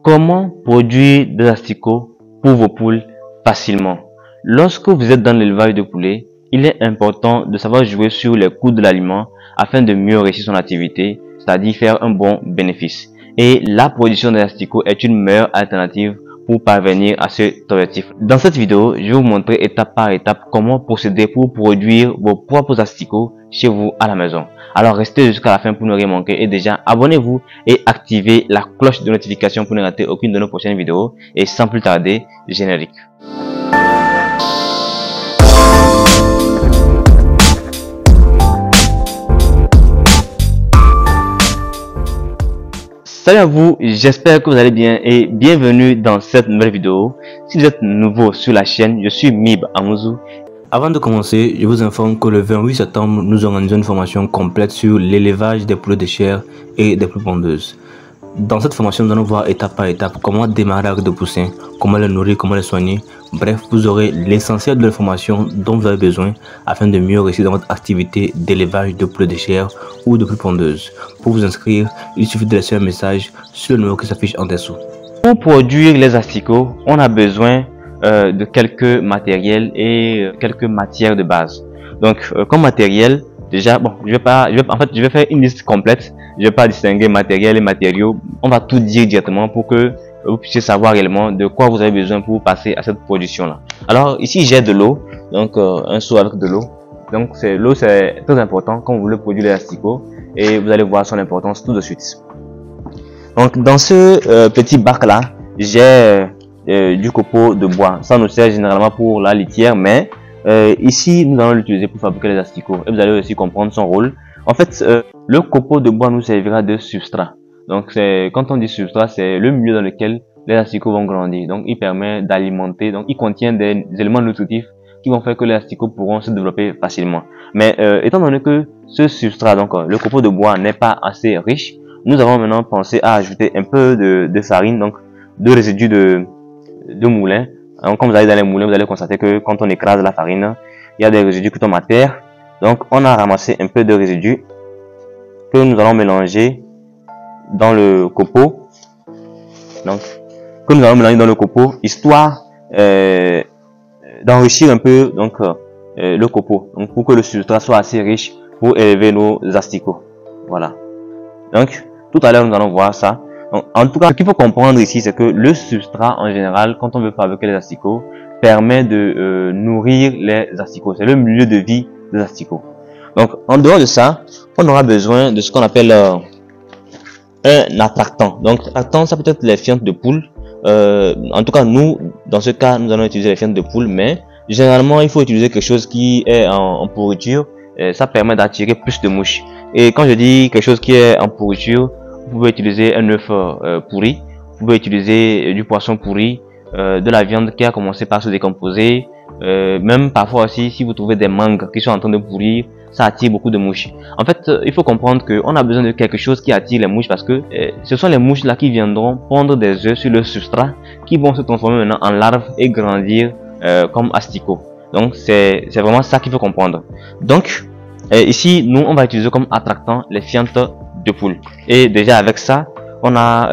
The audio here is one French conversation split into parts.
Comment produire des asticots pour vos poules facilement? Lorsque vous êtes dans l'élevage de poulets, il est important de savoir jouer sur les coûts de l'aliment afin de mieux réussir son activité, c'est-à-dire faire un bon bénéfice. Et la production des asticots est une meilleure alternative pour parvenir à cet objectif. Dans cette vidéo, je vais vous montrer étape par étape comment procéder pour produire vos propres asticots chez vous à la maison. Alors restez jusqu'à la fin pour ne rien manquer et déjà abonnez-vous et activez la cloche de notification pour ne rater aucune de nos prochaines vidéos. Et sans plus tarder, générique. Salut à vous, j'espère que vous allez bien et bienvenue dans cette nouvelle vidéo. Si vous êtes nouveau sur la chaîne, je suis Mib Amouzou. Avant de commencer, je vous informe que le 28 septembre, nous organisons une formation complète sur l'élevage des poulets de chair et des poules pondeuses. Dans cette formation, nous allons voir étape par étape comment démarrer avec des poussins, comment les nourrir, comment les soigner. Bref, vous aurez l'essentiel de l'information dont vous avez besoin afin de mieux réussir dans votre activité d'élevage de poulets de chair ou de poules pondeuses. Pour vous inscrire, il suffit de laisser un message sur le numéro qui s'affiche en dessous. Pour produire les asticots, on a besoin de quelques matériels et quelques matières de base. Donc, comme matériel, déjà, bon, je vais faire une liste complète. Je vais pas distinguer matériel et matériaux. On va tout dire directement pour que vous puissiez savoir réellement de quoi vous avez besoin pour passer à cette production là. Alors ici j'ai de l'eau, donc un seau avec de l'eau. Donc l'eau c'est très important quand vous voulez produire les asticots et vous allez voir son importance tout de suite. Donc dans ce petit bac là, j'ai du copeau de bois. Ça nous sert généralement pour la litière, mais ici nous allons l'utiliser pour fabriquer les asticots et vous allez aussi comprendre son rôle. En fait, le copeau de bois nous servira de substrat. Donc, quand on dit substrat, c'est le milieu dans lequel les asticots vont grandir. Donc, il permet d'alimenter. Donc, il contient des éléments nutritifs qui vont faire que les asticots pourront se développer facilement. Mais étant donné que ce substrat, donc le copeau de bois, n'est pas assez riche, nous avons maintenant pensé à ajouter un peu de farine, donc de résidus de moulin. Donc, quand vous allez dans les moulins, vous allez constater que quand on écrase la farine, il y a des résidus qui tombent à terre. Donc, on a ramassé un peu de résidus que nous allons mélanger dans le copeau. Donc, que nous allons mélanger dans le copeau, histoire d'enrichir un peu donc le copeau. Donc, pour que le substrat soit assez riche pour élever nos asticots. Voilà. Donc, tout à l'heure, nous allons voir ça. Donc, en tout cas, ce qu'il faut comprendre ici, c'est que le substrat, en général, quand on veut fabriquer les asticots, permet de nourrir les asticots. C'est le milieu de vie des asticots. Donc, en dehors de ça, on aura besoin de ce qu'on appelle un attractant. Donc, attractant, ça peut être les fientes de poule. En tout cas, nous, dans ce cas, nous allons utiliser les fientes de poule, mais généralement, il faut utiliser quelque chose qui est en pourriture. Ça permet d'attirer plus de mouches. Et quand je dis quelque chose qui est en pourriture, vous pouvez utiliser un œuf pourri, vous pouvez utiliser du poisson pourri, de la viande qui a commencé par se décomposer. Même parfois aussi, si vous trouvez des mangues qui sont en train de pourrir, ça attire beaucoup de mouches. En fait, il faut comprendre qu'on a besoin de quelque chose qui attire les mouches parce que ce sont les mouches là qui viendront pondre des œufs sur le substrat qui vont se transformer maintenant en larves et grandir comme asticots. Donc, c'est vraiment ça qu'il faut comprendre. Donc, ici, nous, on va utiliser comme attractant les fientes de poule. Et déjà avec ça, on a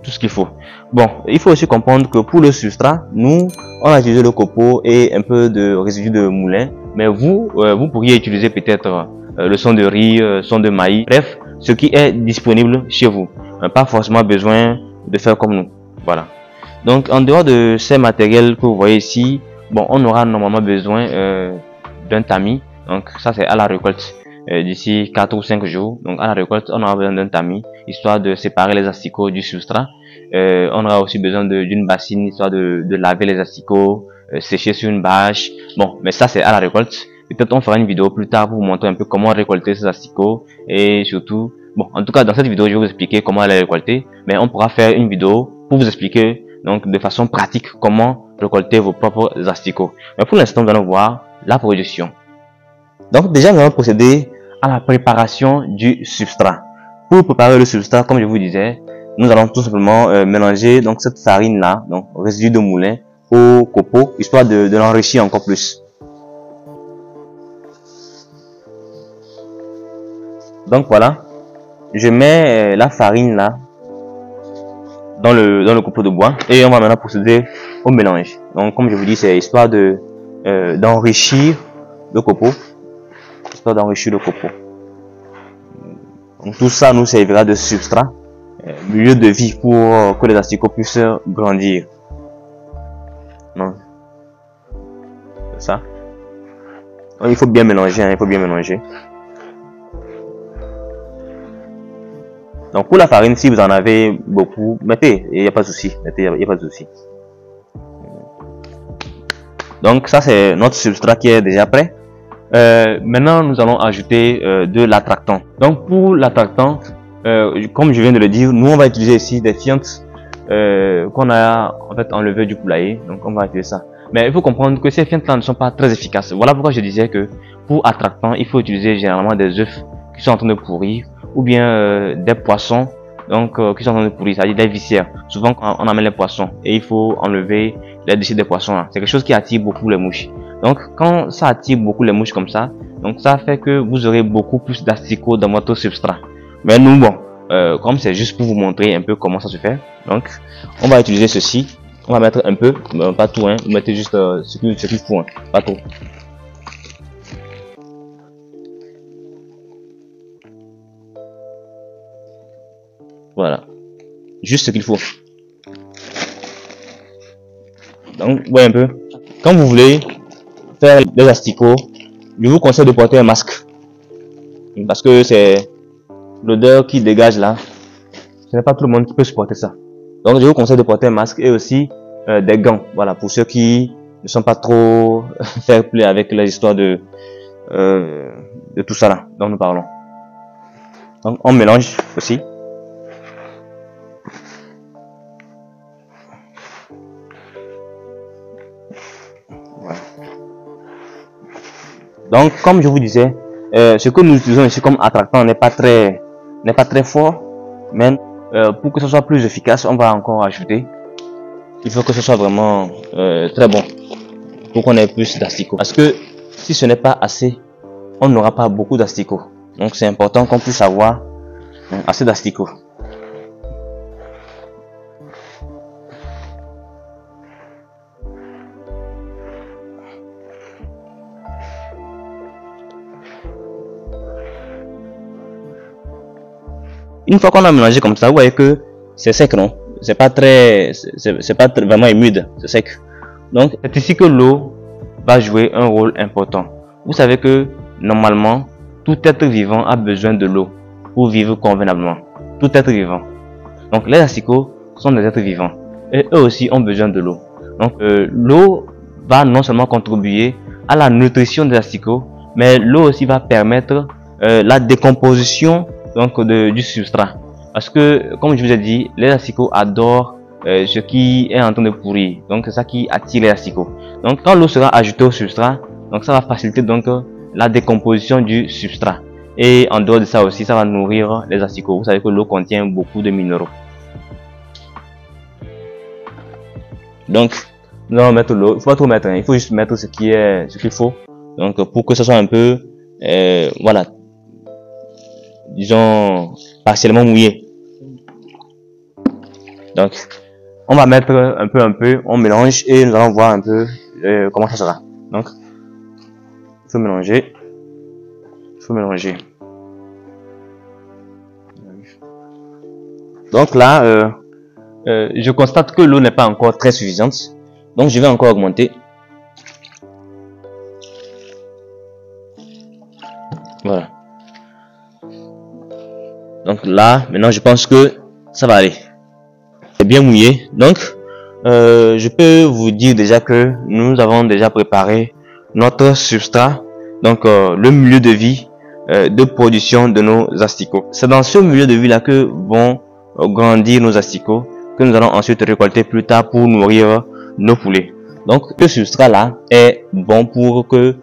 tout ce qu'il faut. Bon, il faut aussi comprendre que pour le substrat, nous, on a utilisé le copeau et un peu de résidus de moulin. Mais vous, vous pourriez utiliser peut-être le son de riz, son de maïs, bref, ce qui est disponible chez vous. Pas forcément besoin de faire comme nous. Voilà. Donc, en dehors de ces matériels que vous voyez ici, bon, on aura normalement besoin d'un tamis. Donc, ça c'est à la récolte d'ici 4 ou 5 jours. Donc, à la récolte, on aura besoin d'un tamis, histoire de séparer les asticots du substrat. On aura aussi besoin d'une bassine, histoire de laver les asticots, sécher sur une bâche. Bon, mais ça c'est à la récolte. Peut-être on fera une vidéo plus tard pour vous montrer un peu comment récolter ces asticots et surtout, bon, en tout cas dans cette vidéo je vais vous expliquer comment les récolter, mais on pourra faire une vidéo pour vous expliquer donc de façon pratique comment récolter vos propres asticots. Mais pour l'instant nous allons voir la production. Donc déjà nous allons procéder à la préparation du substrat. Pour préparer le substrat, comme je vous disais, nous allons tout simplement mélanger donc cette farine là, donc résidu de moulin, au copeau, histoire de l'enrichir encore plus. Donc voilà, je mets la farine là dans le copeau de bois et on va maintenant procéder au mélange. Donc comme je vous dis, c'est histoire de d'enrichir le copeau, Donc tout ça nous servira de substrat, milieu de vie pour que les asticots puissent grandir. Non, c'est ça. Donc, il faut bien mélanger, hein, il faut bien mélanger. Donc pour la farine, si vous en avez beaucoup, mettez, il n'y a pas de souci, Donc ça c'est notre substrat qui est déjà prêt. Maintenant nous allons ajouter de l'attractant. Donc pour l'attractant, comme je viens de le dire, nous on va utiliser ici des fientes qu'on a en fait enlevées du poulailler. Donc on va utiliser ça. Mais il faut comprendre que ces fientes là ne sont pas très efficaces. Voilà pourquoi je disais que pour attractant, il faut utiliser généralement des œufs qui sont en train de pourrir, ou bien des poissons donc qui sont en train de pourrir, c'est-à-dire des vicières. Souvent quand on amène les poissons et il faut enlever les déchets des poissons là, c'est quelque chose qui attire beaucoup les mouches. Donc quand ça attire beaucoup les mouches comme ça, donc ça fait que vous aurez beaucoup plus d'asticots dans votre substrat. Mais nous bon, comme c'est juste pour vous montrer un peu comment ça se fait, donc on va utiliser ceci. On va mettre un peu, pas tout, hein. Vous mettez juste ce qu'il faut, hein. Pas trop. Voilà, juste ce qu'il faut. Donc, vous voyez un peu. Quand vous voulez faire des asticots, je vous conseille de porter un masque, parce que c'est l'odeur qui dégage là. Ce n'est pas tout le monde qui peut supporter ça. Donc, je vous conseille de porter un masque et aussi des gants. Voilà, pour ceux qui ne sont pas trop fair play avec les histoires de tout ça là dont nous parlons. Donc, on mélange aussi. Donc, comme je vous disais, ce que nous utilisons ici comme attractant n'est pas très fort, mais pour que ce soit plus efficace, on va encore ajouter. Il faut que ce soit vraiment très bon pour qu'on ait plus d'asticots. Parce que si ce n'est pas assez, on n'aura pas beaucoup d'asticots. Donc, c'est important qu'on puisse avoir assez d'asticots. Une fois qu'on a mélangé comme ça, vous voyez que c'est sec, non? C'est pas vraiment humide, c'est sec. Donc c'est ici que l'eau va jouer un rôle important. Vous savez que normalement tout être vivant a besoin de l'eau pour vivre convenablement. Tout être vivant. Donc les asticots sont des êtres vivants et eux aussi ont besoin de l'eau. Donc l'eau va non seulement contribuer à la nutrition des asticots, mais l'eau aussi va permettre la décomposition donc du substrat, parce que comme je vous ai dit, les asticots adorent ce qui est en train de pourrir, donc c'est ça qui attire les asticots. Donc quand l'eau sera ajoutée au substrat, donc ça va faciliter donc la décomposition du substrat, et en dehors de ça aussi, ça va nourrir les asticots. Vous savez que l'eau contient beaucoup de minéraux. Donc nous allons mettre l'eau, il faut pas trop mettre, hein. Il faut juste mettre ce qu'il faut, donc pour que ce soit un peu voilà, disons partiellement mouillé. Donc on va mettre un peu, on mélange et nous allons voir un peu comment ça sera. Donc il faut mélanger, Donc là je constate que l'eau n'est pas encore très suffisante, donc je vais encore augmenter. Voilà. Donc là, maintenant je pense que ça va aller. C'est bien mouillé. Donc, je peux vous dire déjà que nous avons déjà préparé notre substrat. Donc, le milieu de vie de production de nos asticots. C'est dans ce milieu de vie là que vont grandir nos asticots, que nous allons ensuite récolter plus tard pour nourrir nos poulets. Donc, ce substrat là est bon pour que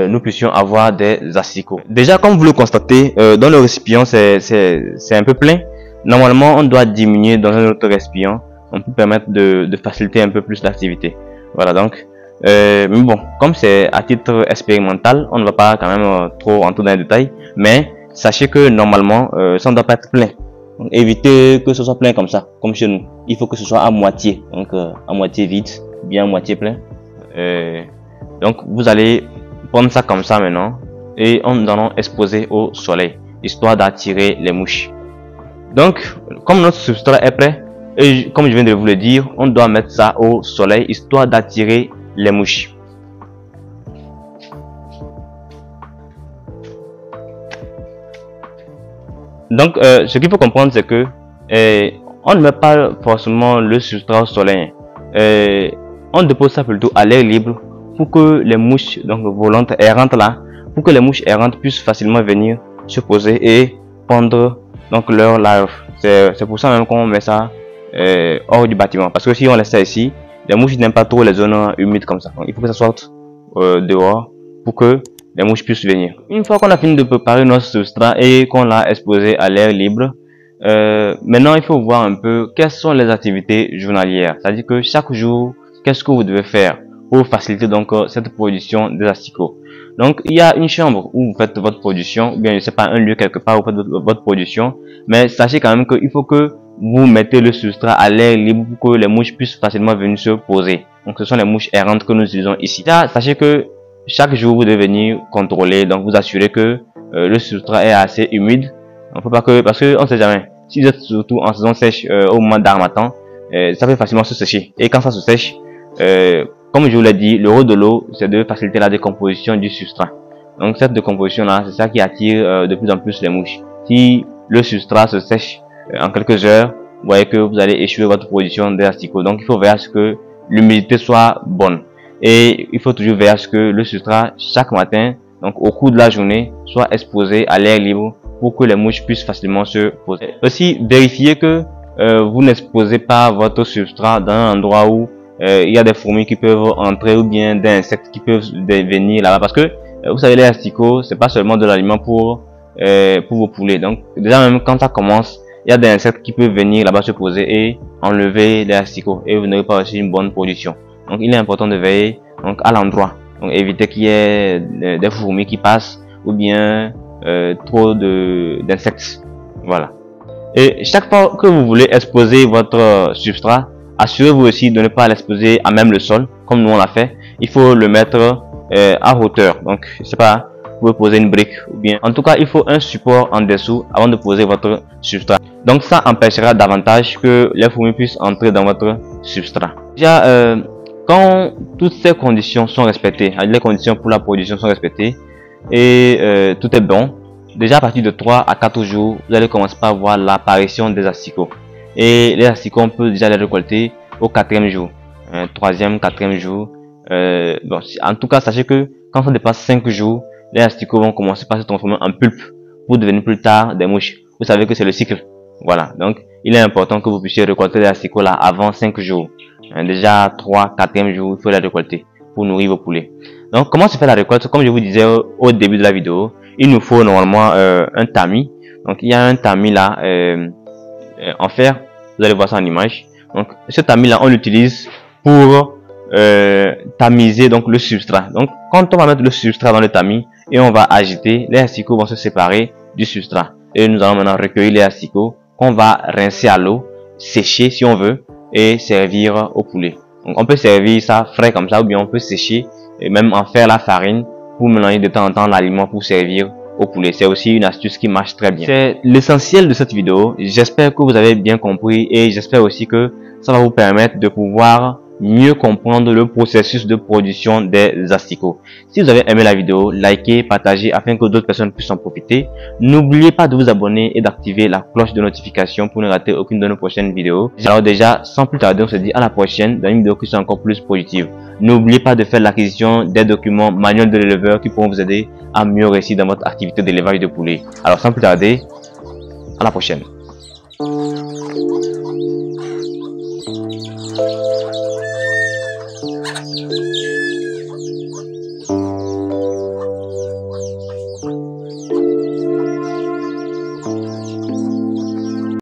nous puissions avoir des asticots. Déjà, comme vous le constatez, dans le récipient, c'est un peu plein. Normalement, on doit diminuer dans un autre récipient. On peut permettre de faciliter un peu plus l'activité. Voilà, donc, mais bon, comme c'est à titre expérimental, on ne va pas quand même trop entrer dans les détails. Mais sachez que normalement, ça ne doit pas être plein. Donc, évitez que ce soit plein comme ça, comme chez nous. il faut que ce soit à moitié, donc à moitié vide, bien à moitié plein. Donc vous allez prendre ça comme ça maintenant et en nous allons exposer au soleil, histoire d'attirer les mouches. Donc, comme notre substrat est prêt, et comme je viens de vous le dire, on doit mettre ça au soleil, histoire d'attirer les mouches. Donc, ce qu'il faut comprendre, c'est que on ne met pas forcément le substrat au soleil. On dépose ça plutôt à l'air libre pour que les mouches donc volantes errantes là, pour que les mouches errantes puissent facilement venir se poser et pondre donc leur larve. C'est pour ça même qu'on met ça hors du bâtiment, parce que si on laisse ça ici, les mouches n'aiment pas trop les zones humides comme ça. Donc, il faut que ça sorte dehors pour que les mouches puissent venir. Une fois qu'on a fini de préparer notre substrat et qu'on l'a exposé à l'air libre, maintenant il faut voir un peu quelles sont les activités journalières. C'est-à-dire que chaque jour, qu'est-ce que vous devez faire pour faciliter donc cette production des asticots. Donc il y a une chambre où vous faites votre production, ou bien je sais pas, un lieu quelque part où vous faites votre production, mais sachez quand même qu'il faut que vous mettez le substrat à l'air libre pour que les mouches puissent facilement venir se poser. Donc ce sont les mouches errantes que nous utilisons ici. Là, sachez que chaque jour vous devez venir contrôler, donc vous assurer que le substrat est assez humide. On peut pas que, parce que on sait jamais, si vous êtes surtout en saison sèche au moment d'harmattan, ça peut facilement se sécher. Et quand ça se sèche, comme je vous l'ai dit, le rôle de l'eau, c'est de faciliter la décomposition du substrat. Donc cette décomposition là, c'est ça qui attire de plus en plus les mouches. Si le substrat se sèche en quelques heures, vous voyez que vous allez échouer votre production d'asticots. Donc il faut veiller à ce que l'humidité soit bonne. Et il faut toujours veiller à ce que le substrat chaque matin, donc au cours de la journée, soit exposé à l'air libre pour que les mouches puissent facilement se poser. Aussi, vérifiez que vous n'exposez pas votre substrat dans un endroit où il y a des fourmis qui peuvent entrer ou bien des insectes qui peuvent venir là-bas, parce que vous savez, les asticots, c'est pas seulement de l'aliment pour vos poulets. Donc déjà même quand ça commence, il y a des insectes qui peuvent venir là-bas se poser et enlever les asticots et vous n'aurez pas aussi une bonne production. Donc il est important de veiller donc à l'endroit, donc éviter qu'il y ait des fourmis qui passent ou bien trop d'insectes. Voilà. Et chaque fois que vous voulez exposer votre substrat, assurez-vous aussi de ne pas l'exposer à même le sol, comme nous on l'a fait. Il faut le mettre à hauteur. Donc, je sais pas, vous pouvez poser une brique ou bien. En tout cas, il faut un support en dessous avant de poser votre substrat. Donc, ça empêchera davantage que les fourmis puissent entrer dans votre substrat. Déjà, quand toutes ces conditions sont respectées, les conditions pour la production sont respectées et tout est bon, déjà à partir de 3 à 4 jours, vous allez commencer par voir l'apparition des asticots. Et les asticots, on peut déjà les récolter au 4e jour, 3e, 4e jour. Bon, en tout cas, sachez que quand ça dépasse 5 jours, les asticots vont commencer par se transformer en pulpe pour devenir plus tard des mouches. Vous savez que c'est le cycle. Voilà, donc il est important que vous puissiez récolter les asticots là avant 5 jours. Déjà 3, 4e jour, il faut les récolter pour nourrir vos poulets. Donc comment se fait la récolte? Comme je vous disais au début de la vidéo, il nous faut normalement un tamis. Donc il y a un tamis là en fer. Vous allez voir ça en image. Donc ce tamis là on l'utilise pour tamiser donc le substrat. Donc quand on va mettre le substrat dans le tamis et on va agiter, les asticots vont se séparer du substrat. Et nous allons maintenant recueillir les asticots qu'on va rincer à l'eau, sécher si on veut et servir au poulet. Donc on peut servir ça frais comme ça ou bien on peut sécher et même en faire la farine pour mélanger de temps en temps l'aliment pour servir au poulet. C'est aussi une astuce qui marche très bien. C'est l'essentiel de cette vidéo. J'espère que vous avez bien compris et j'espère aussi que ça va vous permettre de pouvoir mieux comprendre le processus de production des asticots. Si vous avez aimé la vidéo, likez, partagez afin que d'autres personnes puissent en profiter. N'oubliez pas de vous abonner et d'activer la cloche de notification pour ne rater aucune de nos prochaines vidéos. Alors déjà, sans plus tarder, on se dit à la prochaine dans une vidéo qui sera encore plus positive. N'oubliez pas de faire l'acquisition des documents manuels de l'éleveur qui pourront vous aider à mieux réussir dans votre activité d'élevage de poulets. Alors sans plus tarder, à la prochaine.